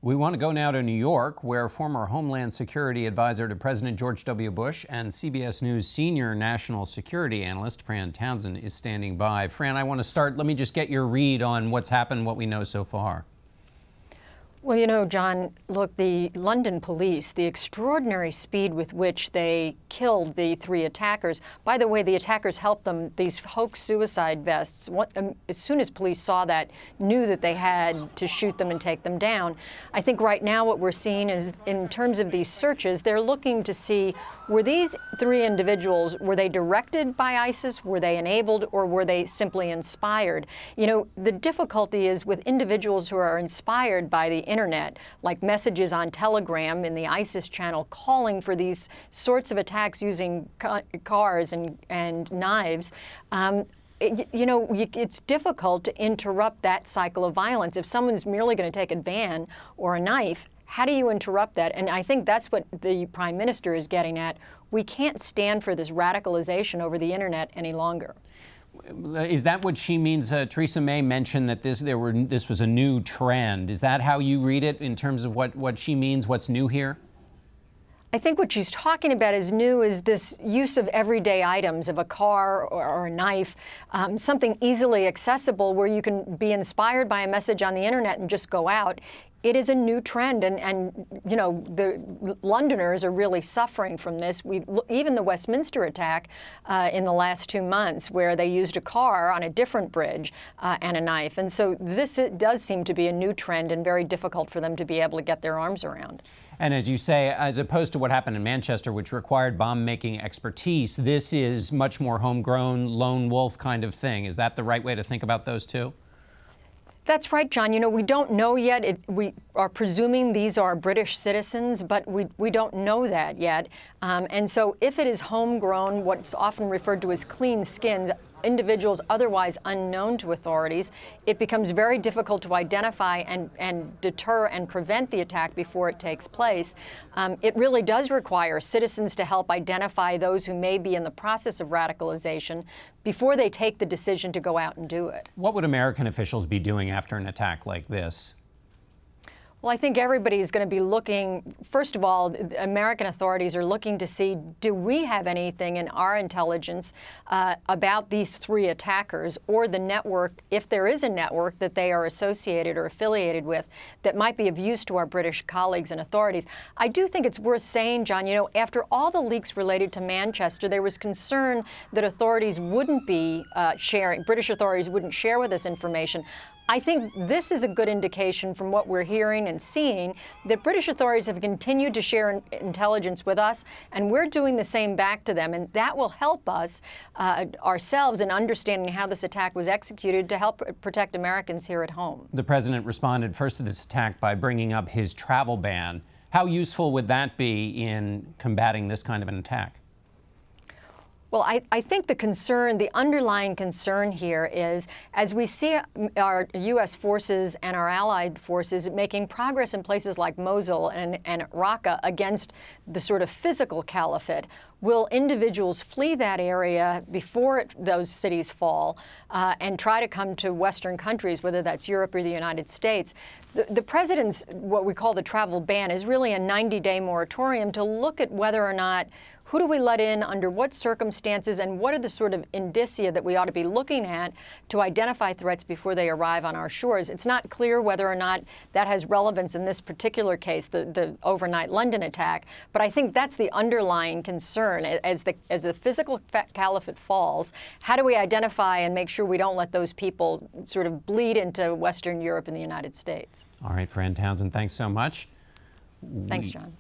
We want to go now to New York, where former Homeland Security Advisor to President George W. Bush and CBS News senior national security analyst Fran Townsend is standing by. Fran, I want to start. Let me just get your read on what's happened, what we know so far. Well, you know, John, look, the London police, the extraordinary speed with which they killed the three attackers. By the way, the attackers helped them, these hoax suicide vests, as soon as police saw that, knew that they had to shoot them and take them down. I think right now what we're seeing is, in terms of these searches, they're looking to see, were these three individuals, were they directed by ISIS, were they enabled, or were they simply inspired? You know, the difficulty is with individuals who are inspired by the internet, like messages on Telegram in the ISIS channel calling for these sorts of attacks using cars and knives. It's difficult to interrupt that cycle of violence. If someone's merely going to take a van or a knife, how do you interrupt that? And I think that's what the Prime Minister is getting at. We can't stand for this radicalization over the internet any longer. Is that what she means? Theresa May mentioned that this was a new trend. Is that how you read it in terms of what she means, what's new here? I think what she's talking about as new is this use of everyday items, of a car or a knife, something easily accessible where you can be inspired by a message on the internet and just go out. It is a new trend, and you know, the Londoners are really suffering from this. Even the Westminster attack in the last 2 months, where they used a car on a different bridge and a knife. And so this does seem to be a new trend and very difficult for them to be able to get their arms around. And as you say, as opposed to what happened in Manchester, which required bomb-making expertise, this is much more homegrown, lone wolf kind of thing. Is that the right way to think about those two? That's right, John. You know, we don't know yet. We are presuming these are British citizens, but we don't know that yet. And so if it is homegrown, what's often referred to as clean skins, individuals otherwise unknown to authorities, it becomes very difficult to identify and deter and prevent the attack before it takes place. It really does require citizens to help identify those who may be in the process of radicalization before they take the decision to go out and do it. What would American officials be doing after an attack like this? Well, I think everybody is going to be looking, first of all, American authorities are looking to see, do we have anything in our intelligence about these three attackers or the network, if there is a network that they are associated or affiliated with, that might be of use to our British colleagues and authorities. I do think it's worth saying, John, you know, after all the leaks related to Manchester, there was concern that authorities wouldn't be British authorities wouldn't share with us information. I think this is a good indication from what we're hearing and seeing that British authorities have continued to share intelligence with us, and we're doing the same back to them. And that will help us ourselves in understanding how this attack was executed to help protect Americans here at home. The president responded first to this attack by bringing up his travel ban. How useful would that be in combating this kind of an attack? Well, I think the underlying concern here is, as we see our U.S. forces and our allied forces making progress in places like Mosul and Raqqa against the sort of physical caliphate, will individuals flee that area before those cities fall and try to come to Western countries, whether that's Europe or the United States? The president's, what we call the travel ban, is really a 90-day moratorium to look at whether or not, who do we let in, under what circumstances, and what are the sort of indicia that we ought to be looking at to identify threats before they arrive on our shores. It's not clear whether or not that has relevance in this particular case, the overnight London attack, but I think that's the underlying concern. As the physical caliphate falls, how do we identify and make sure we don't let those people sort of bleed into Western Europe and the United States? All right, Fran Townsend, thanks so much. Thanks, John.